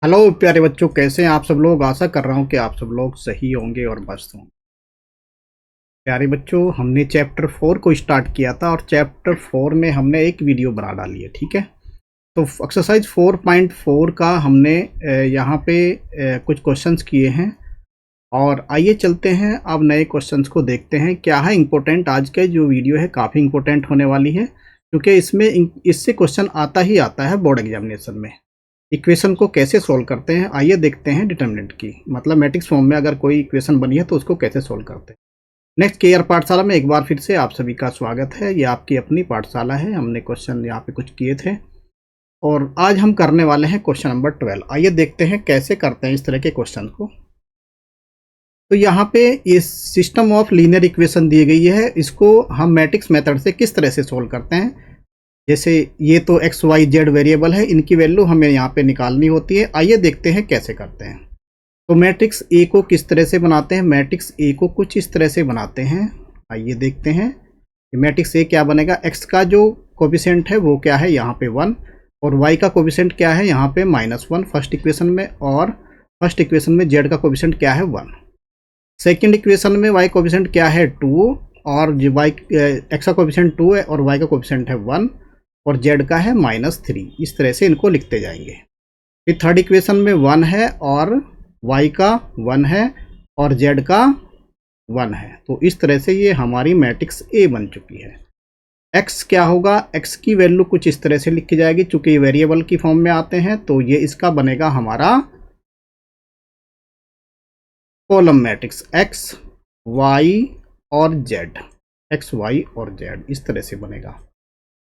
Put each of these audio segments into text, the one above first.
Hello प्यारे बच्चों, कैसे हैं आप सब लोग। आशा कर रहा हूं कि आप सब लोग सही होंगे और मस्त होंगे। प्यारे बच्चों, हमने चैप्टर 4 को स्टार्ट किया था और चैप्टर 4 में हमने एक वीडियो बना डाली है। ठीक है, तो एक्सरसाइज 4.4 का हमने यहाँ पे कुछ क्वेश्चंस किए हैं और आइए चलते हैं अब नए क्वेश्चंस को देखते हैं क्या है इम्पोर्टेंट। आज का जो वीडियो है काफ़ी इम्पोर्टेंट होने वाली है क्योंकि इससे क्वेश्चन आता ही आता है बोर्ड एग्जामिनेशन में। इक्वेशन को कैसे सोल्व करते हैं आइए देखते हैं। डिटर्मिनेंट की मतलब मैट्रिक्स फॉर्म में अगर कोई इक्वेशन बनी है तो उसको कैसे सोल्व करते हैं। नेक्स्ट केयर पाठशाला में एक बार फिर से आप सभी का स्वागत है। ये आपकी अपनी पाठशाला है। हमने क्वेश्चन यहाँ पे कुछ किए थे और आज हम करने वाले हैं क्वेश्चन नंबर 12। आइए देखते हैं कैसे करते हैं इस तरह के क्वेश्चन को। तो यहाँ पे ये सिस्टम ऑफ लीनियर इक्वेशन दी गई है, इसको हम मैट्रिक्स मेथड से किस तरह से सोल्व करते हैं। जैसे ये तो एक्स वाई जेड वेरिएबल है, इनकी वैल्यू हमें यहाँ पे निकालनी होती है। आइए देखते हैं कैसे करते हैं। तो मैट्रिक्स ए को किस तरह से बनाते हैं। मैट्रिक्स ए को कुछ इस तरह से बनाते हैं। आइए देखते हैं मैट्रिक्स ए क्या बनेगा। एक्स का जो कोफिशिएंट है वो क्या है, यहाँ पे 1, और वाई का कोफिशिएंट क्या है, यहाँ पे -1 फर्स्ट इक्वेशन में, और फर्स्ट इक्वेशन में जेड का कोफिशिएंट क्या है 1। सेकेंड इक्वेशन में वाई कोफिशिएंट क्या है 2, और वाई एक्स का कोफिशिएंट 2 है और वाई का कोफिशिएंट है 1, और जेड का है -3। इस तरह से इनको लिखते जाएंगे। फिर थर्ड इक्वेशन में 1 है और वाई का 1 है और जेड का 1 है। तो इस तरह से ये हमारी मैट्रिक्स ए बन चुकी है। एक्स क्या होगा, एक्स की वैल्यू कुछ इस तरह से लिखी जाएगी। चूंकि ये वेरिएबल की फॉर्म में आते हैं तो ये इसका बनेगा हमारा कॉलम मैट्रिक्स एक्स वाई और जेड, एक्स वाई और जेड इस तरह से बनेगा।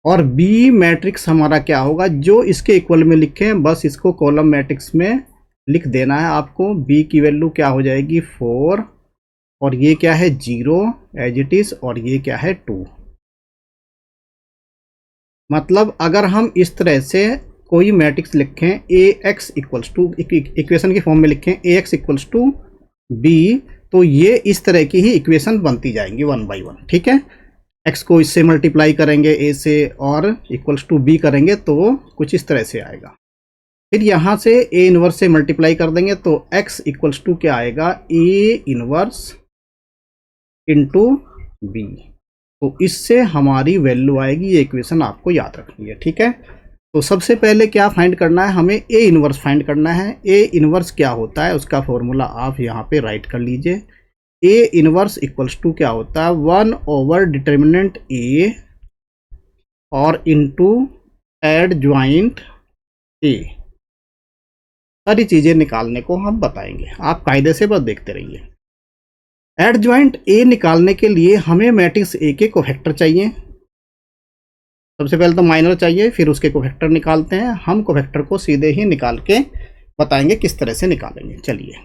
और बी मैट्रिक्स हमारा क्या होगा, जो इसके इक्वल में लिखे हैं बस इसको कॉलम मैट्रिक्स में लिख देना है आपको। बी की वैल्यू क्या हो जाएगी 4, और ये क्या है 0 एज इट इज, और ये क्या है 2। मतलब अगर हम इस तरह से कोई मैट्रिक्स लिखें ए एक्स इक्वल्स टू, इक्वेशन की फॉर्म में लिखें ए एक्स इक्वल्स टू बी, तो ये इस तरह की ही इक्वेशन बनती जाएंगी 1 बाई 1। ठीक है, एक्स को इससे मल्टीप्लाई करेंगे ए से और इक्वल्स टू बी करेंगे तो वो कुछ इस तरह से आएगा। फिर यहाँ से ए इनवर्स से मल्टीप्लाई कर देंगे तो एक्स इक्वल्स टू क्या आएगा, ए इनवर्स इंटू बी। तो इससे हमारी वैल्यू आएगी। ये इक्वेशन आपको याद रखनी है। ठीक है, तो सबसे पहले क्या फाइंड करना है, हमें ए इनवर्स फाइंड करना है। ए इनवर्स क्या होता है उसका फॉर्मूला आप यहाँ पे राइट कर लीजिए। ए इनवर्स इक्वल्स टू क्या होता है 1 ओवर डिटर्मिनेंट ए और इनटू एड ज्वाइंट ए। सारी चीजें निकालने को हम बताएंगे, आप कायदे से बस देखते रहिए। एड ज्वाइंट ए निकालने के लिए हमें मैट्रिक्स ए के कोफैक्टर चाहिए। सबसे पहले तो माइनर चाहिए, फिर उसके कोफैक्टर निकालते हैं। हम कोफैक्टर को सीधे ही निकाल के बताएंगे किस तरह से निकालेंगे। चलिए,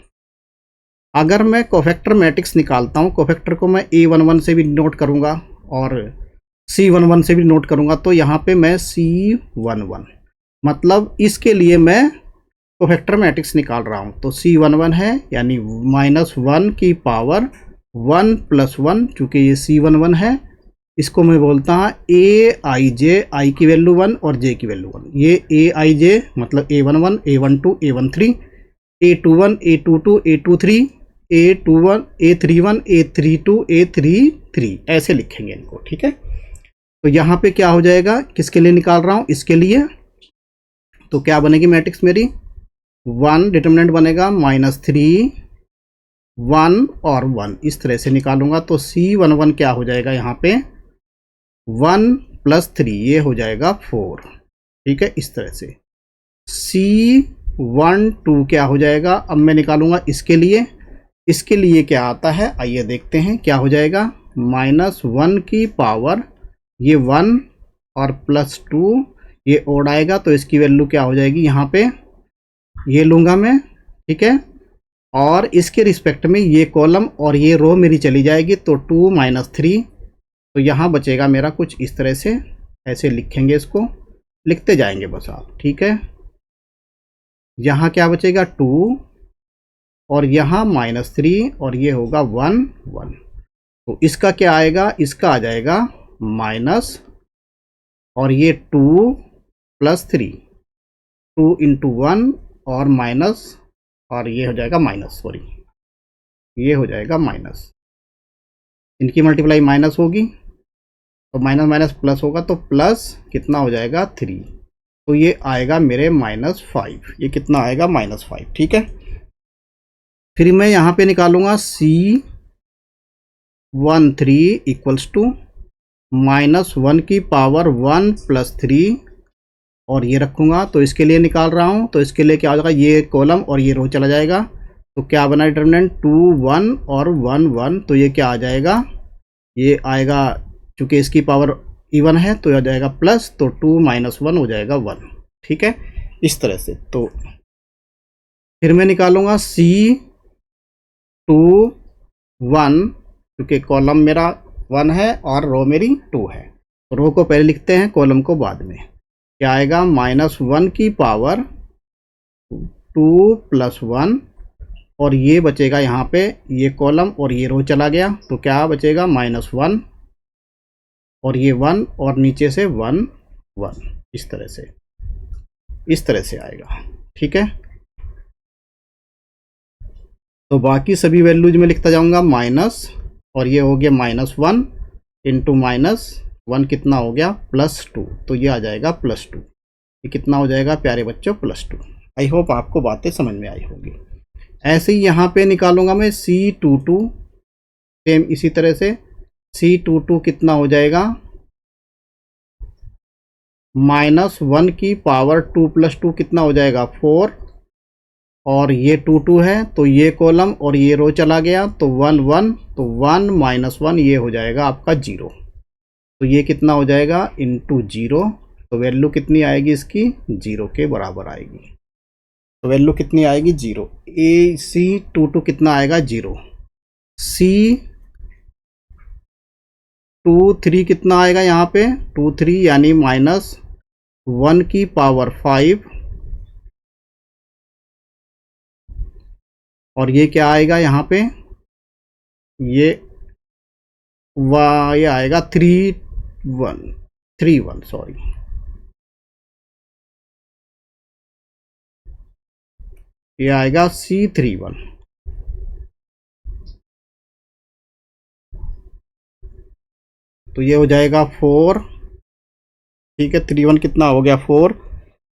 अगर मैं कोफैक्टर मैट्रिक्स निकालता हूँ, कोफैक्टर को मैं A11 से भी नोट करूँगा और C11 से भी नोट करूँगा, तो यहाँ पे मैं C11 मतलब इसके लिए मैं कोफैक्टर मैट्रिक्स निकाल रहा हूँ। तो C11 है यानी -1 की पावर 1 + 1, चूँकि ये C11 है इसको मैं बोलता हूँ Aij, आई की वैल्यू 1 और j की वैल्यू 1। ये Aij मतलब A11 A12 A13 A21 A22 A23 A21 A31 A32 A33 ऐसे लिखेंगे इनको। ठीक है, तो यहाँ पे क्या हो जाएगा, किसके लिए निकाल रहा हूँ, इसके लिए। तो क्या बनेगी मैट्रिक्स मेरी 1 डिटर्मिनेंट बनेगा -3 1 और 1 इस तरह से निकालूंगा। तो C11 क्या हो जाएगा, यहाँ पे 1 + 3 ये हो जाएगा 4। ठीक है, इस तरह से C12 क्या हो जाएगा, अब मैं निकालूंगा इसके लिए। इसके लिए क्या आता है आइए देखते हैं क्या हो जाएगा, -1 की पावर ये 1 और +2 ये ओड आएगा तो इसकी वैल्यू क्या हो जाएगी, यहाँ पे ये लूँगा मैं। ठीक है, और इसके रिस्पेक्ट में ये कॉलम और ये रो मेरी चली जाएगी तो 2 - 3, तो यहाँ बचेगा मेरा कुछ इस तरह से। ऐसे लिखेंगे, इसको लिखते जाएंगे बस आप। ठीक है, यहाँ क्या बचेगा 2 और यहाँ -3 और ये होगा 1 1। तो इसका क्या आएगा, इसका आ जाएगा माइनस और ये 2 + 3, 2 × 1 और माइनस, और ये हो जाएगा माइनस, सॉरी ये हो जाएगा माइनस, इनकी मल्टीप्लाई माइनस होगी तो माइनस माइनस प्लस होगा, तो प्लस कितना हो जाएगा 3, तो ये आएगा मेरे -5, ये कितना आएगा -5, ठीक है। फिर मैं यहाँ पे निकालूंगा C13 इक्वल्स टू -1 की पावर 1 + 3 और ये रखूँगा, तो इसके लिए निकाल रहा हूँ, तो इसके लिए क्या हो जाएगा, ये कॉलम और ये रो चला जाएगा, तो क्या बना डिटर्मिनेंट 2 1 और 1 1, तो ये क्या आ जाएगा, ये आएगा चूँकि इसकी पावर इवन है तो आ जाएगा प्लस, तो 2 - 1 हो जाएगा 1, ठीक है, इस तरह से। तो फिर मैं निकालूंगा C21, क्योंकि कॉलम मेरा 1 है और रो मेरी 2 है, तो रो को पहले लिखते हैं, कॉलम को बाद में। क्या आएगा, -1 की पावर 2 + 1 और ये बचेगा यहाँ पे, ये कॉलम और ये रो चला गया, तो क्या बचेगा -1 और ये 1 और नीचे से 1 1, इस तरह से आएगा, ठीक है। तो बाकी सभी वैल्यूज में लिखता जाऊंगा माइनस, और ये हो गया -1 इंटू -1 कितना हो गया +2, तो ये आ जाएगा +2, ये कितना हो जाएगा प्यारे बच्चों +2। आई होप आपको बातें समझ में आई होगी। ऐसे ही यहाँ पे निकालूंगा मैं C22, सेम इसी तरह से C22 कितना हो जाएगा, -1 की पावर 2 + 2 कितना हो जाएगा 4, और ये 2 2 है तो ये कॉलम और ये रो चला गया, तो 1 1, तो 1 - 1 ये हो जाएगा आपका 0, तो ये कितना हो जाएगा इंटू 0, तो वैल्यू कितनी आएगी इसकी 0 के बराबर आएगी, तो वैल्यू कितनी आएगी 0। C22 कितना आएगा 0, C23 कितना आएगा यहाँ पे 23 यानी -1 की पावर 5, और ये क्या आएगा यहाँ पे, ये आएगा 3 1 सॉरी, ये आएगा C31, तो ये हो जाएगा 4, ठीक है, 31 कितना हो गया 4,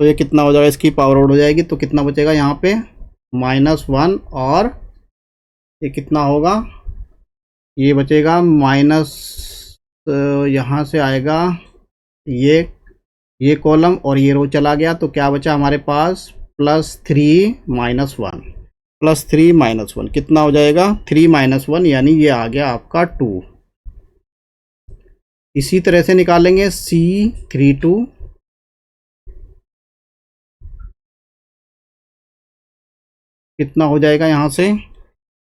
तो ये कितना हो जाएगा, इसकी पावर आउट हो जाएगी, तो कितना बचेगा यहाँ पे -1, और ये कितना होगा, ये बचेगा माइनस, यहाँ से आएगा ये कॉलम और ये रो चला गया, तो क्या बचा हमारे पास +3 - 1, +3 - 1 कितना हो जाएगा 3 - 1, यानी ये आ गया आपका 2। इसी तरह से निकालेंगे C32, कितना हो जाएगा यहाँ से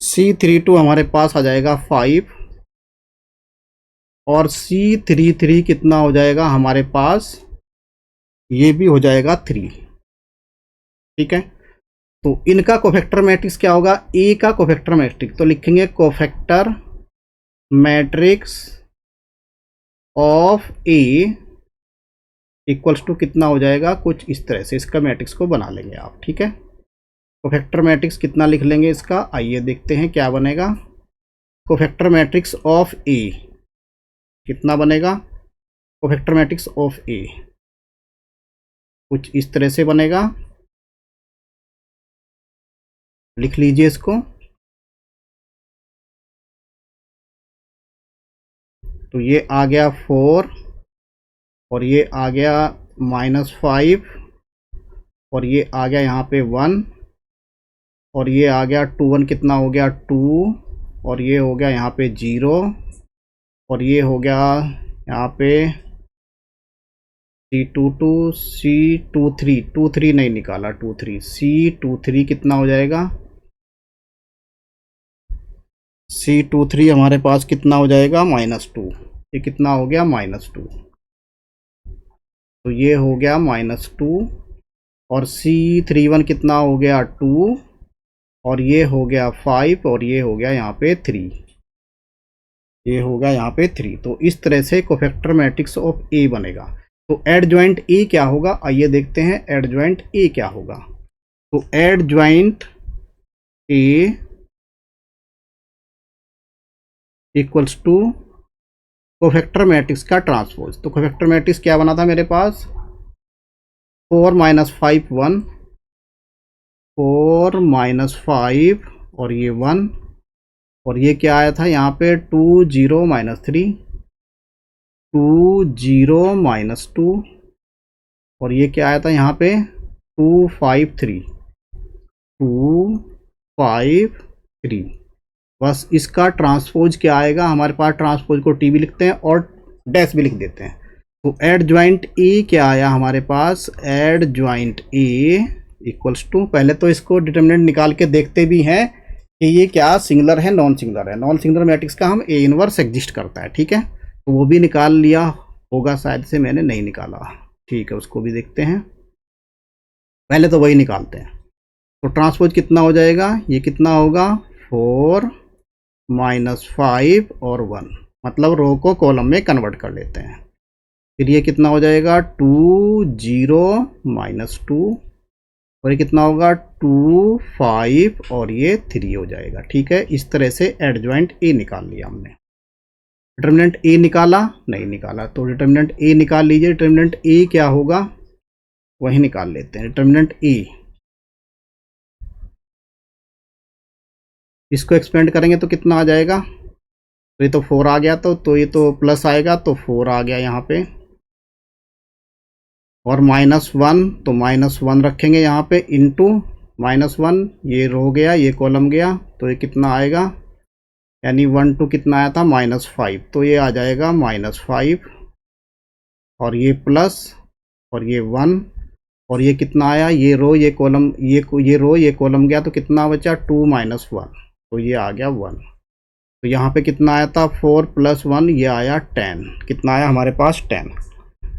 C32 हमारे पास आ जाएगा 5, और C33 कितना हो जाएगा हमारे पास, ये भी हो जाएगा 3, ठीक है। तो इनका कोफैक्टर मैट्रिक्स क्या होगा, ए का कोफैक्टर मैट्रिक्स, तो लिखेंगे cofactor matrix of A equals to कितना हो जाएगा, कुछ इस तरह से इसका मैट्रिक्स को बना लेंगे आप, ठीक है। कोफैक्टर मैट्रिक्स कितना लिख लेंगे इसका, आइए देखते हैं क्या बनेगा। कोफैक्टर मैट्रिक्स ऑफ ए कितना बनेगा, कोफैक्टर मैट्रिक्स ऑफ ए कुछ इस तरह से बनेगा, लिख लीजिए इसको। तो ये आ गया 4, और ये आ गया -5, और ये आ गया यहाँ पे 1, और ये आ गया 2 1 कितना हो गया 2, और ये हो गया यहाँ पे 0, और ये हो गया यहाँ पे C22 C23 नहीं निकाला, 23 C23 कितना हो जाएगा, C23 हमारे पास कितना हो जाएगा -2, ये कितना हो गया -2, तो ये हो गया -2, और C31 कितना हो गया 2, और ये हो गया 5, और ये हो गया यहाँ पे 3, ये होगा यहाँ पे 3। तो इस तरह से कोफैक्टर मैट्रिक्स ऑफ ए बनेगा। तो एडजॉइंट ए क्या होगा, आइए देखते हैं एडजॉइंट ए क्या होगा। तो adjoint A equals to cofactor matrix का ट्रांसपोज। तो कोफैक्टर मैट्रिक्स क्या बना था मेरे पास, 4 - 5 1, 4 - 5 और ये 1, और ये क्या आया था यहाँ पे 2 0 - 3, 2 0 - 2, और ये क्या आया था यहाँ पे 2 5 3, 2 5 3। बस इसका ट्रांसपोज क्या आएगा हमारे पास, ट्रांसपोज को टी भी लिखते हैं और डैश भी लिख देते हैं। तो एड ज्वाइंट ए क्या आया हमारे पास, adjoint A equals to, पहले तो इसको डिटर्मिनेंट निकाल के देखते भी हैं कि ये क्या सिंगुलर है नॉन सिंगुलर है। नॉन सिंगुलर मैट्रिक्स का हम ए इनवर्स एग्जिस्ट करता है, ठीक है, तो वो भी निकाल लिया होगा, शायद से मैंने नहीं निकाला, ठीक है, उसको भी देखते हैं, पहले तो वही निकालते हैं। तो ट्रांसपोज कितना हो जाएगा, ये कितना होगा 4 - 5 और 1, मतलब रो को कॉलम में कन्वर्ट कर लेते हैं। फिर ये कितना हो जाएगा 2 0 - 2, और ये कितना होगा 2 5 और ये 3 हो जाएगा, ठीक है। इस तरह से एडजॉइंट ए निकाल लिया हमने। डिटर्मिनेंट ए निकाला, नहीं निकाला, तो डिटर्मिनेंट ए निकाल लीजिए। डिटर्मिनेंट ए क्या होगा वही निकाल लेते हैं। डिटर्मिनेंट ए, इसको एक्सपेंड करेंगे तो कितना आ जाएगा, तो ये तो 4 आ गया, तो ये तो प्लस आएगा, तो 4 आ गया यहाँ पे, और -1, तो -1 रखेंगे यहाँ पे, इंटू -1, ये रो गया ये कॉलम गया, तो ये कितना आएगा, यानी 1 2 कितना आया था -5, तो ये आ जाएगा -5, और ये प्लस, और ये 1, और ये कितना आया, ये रो ये कॉलम, ये रो ये कॉलम गया, तो कितना बचा 2 - 1, तो ये आ गया 1। तो यहाँ पे कितना आया था 4 + 1, ये आया 10, कितना आया हमारे पास 10।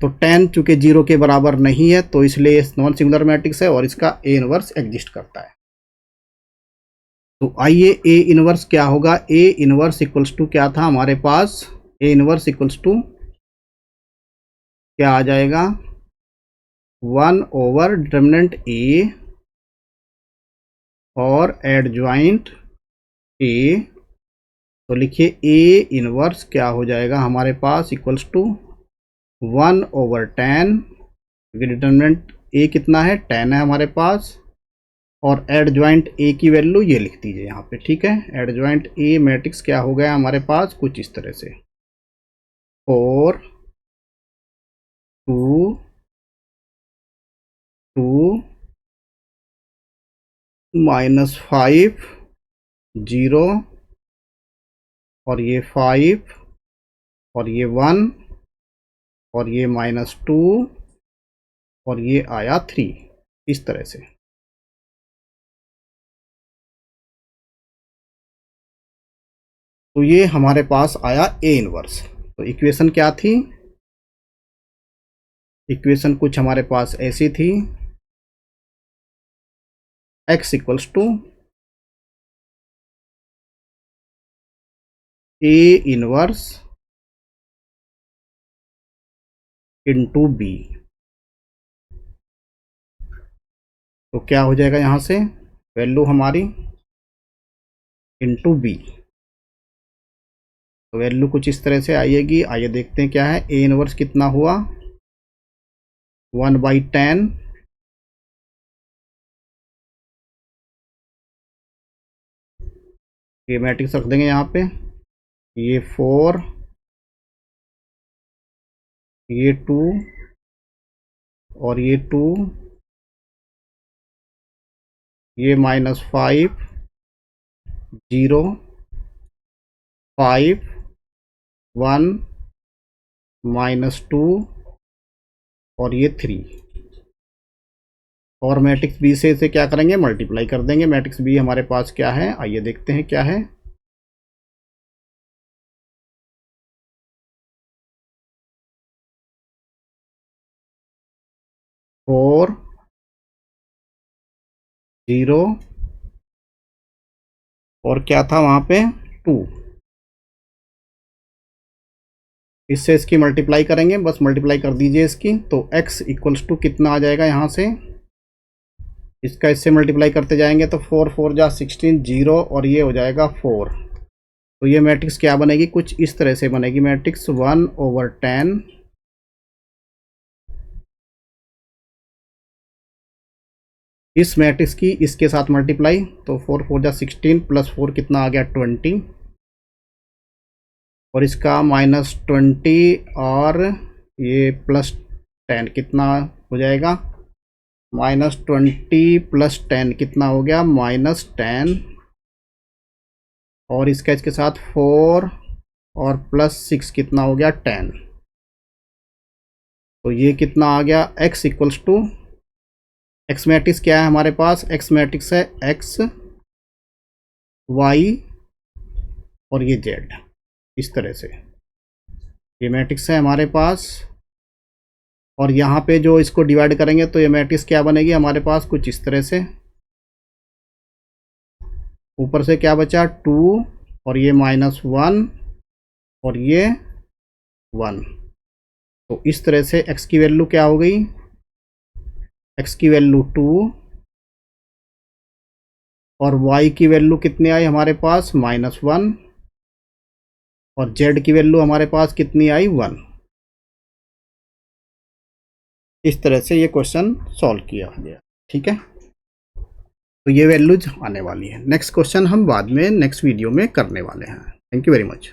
तो 10 चूंकि 0 के बराबर नहीं है, तो इसलिए नॉन सिंगुलर मैट्रिक्स है और इसका ए इनवर्स एग्जिस्ट करता है। तो आइए ए इनवर्स क्या होगा, ए इनवर्स इक्वल्स टू क्या था हमारे पास, ए इनवर्स इक्वल्स टू क्या आ जाएगा 1 / डिटर्मिनेंट ए और एडजॉइंट ए। तो लिखिए ए इनवर्स क्या हो जाएगा हमारे पास इक्वल्स टू 1/10, क्योंकि डिटर्मिनेंट ए कितना है 10 है हमारे पास, और एडजॉइंट ए की वैल्यू ये लिख दीजिए यहाँ पे, ठीक है। एडजॉइंट ए मैट्रिक्स क्या हो गया हमारे पास कुछ इस तरह से 4 2 2 -5 0, और ये 5, और ये 1, और ये -2, और ये आया 3, इस तरह से। तो ये हमारे पास आया ए इनवर्स। तो इक्वेशन क्या थी, इक्वेशन कुछ हमारे पास ऐसी थी, x equals to A inverse into B. तो क्या हो जाएगा यहाँ से वैल्यू हमारी इंटू बी, तो वैल्यू कुछ इस तरह से आएगी। आइए देखते हैं क्या है, ए इनवर्स कितना हुआ 1/10, ये मैट्रिक्स रख देंगे यहाँ पे, ये 4, ये 2, और ये 2, ये -5 0 5 1 -2, और ये 3, और मैट्रिक्स बी से इसे क्या करेंगे मल्टीप्लाई कर देंगे। मैट्रिक्स बी हमारे पास क्या है, आइए देखते हैं क्या है, 4 0, और क्या था वहां पे 2, इससे इसकी मल्टीप्लाई करेंगे, बस मल्टीप्लाई कर दीजिए इसकी। तो x इक्वल्स टू कितना आ जाएगा यहाँ से इसका इससे मल्टीप्लाई करते जाएंगे तो 4 4 जा 16 0 और ये हो जाएगा 4। तो ये मैट्रिक्स क्या बनेगी, कुछ इस तरह से बनेगी मैट्रिक्स 1/10 इस मैट्रिक्स की इसके साथ मल्टीप्लाई, तो 4 4 जा 16 प्लस 4 कितना आ गया 20 और इसका -20 और ये +10 कितना हो जाएगा, -20 + 10 कितना हो गया -10 और इसका इसके साथ 4 और +6 कितना हो गया 10। तो ये कितना आ गया x equals to, x matrix क्या है हमारे पास, एक्स मैट्रिक्स है x y और ये z, इस तरह से ये मैट्रिक्स है हमारे पास। और यहाँ पे जो इसको डिवाइड करेंगे तो ये मैट्रिक्स क्या बनेगी हमारे पास, कुछ इस तरह से, ऊपर से क्या बचा 2 और ये -1 और ये 1। तो इस तरह से x की वैल्यू क्या हो गई, x की वैल्यू 2 और y की वैल्यू कितनी आई हमारे पास -1 और z की वैल्यू हमारे पास कितनी आई 1। इस तरह से ये क्वेश्चन सॉल्व किया गया, ठीक है। तो ये वैल्यूज आने वाली है। नेक्स्ट क्वेश्चन हम बाद में नेक्स्ट वीडियो में करने वाले हैं। Thank you very much.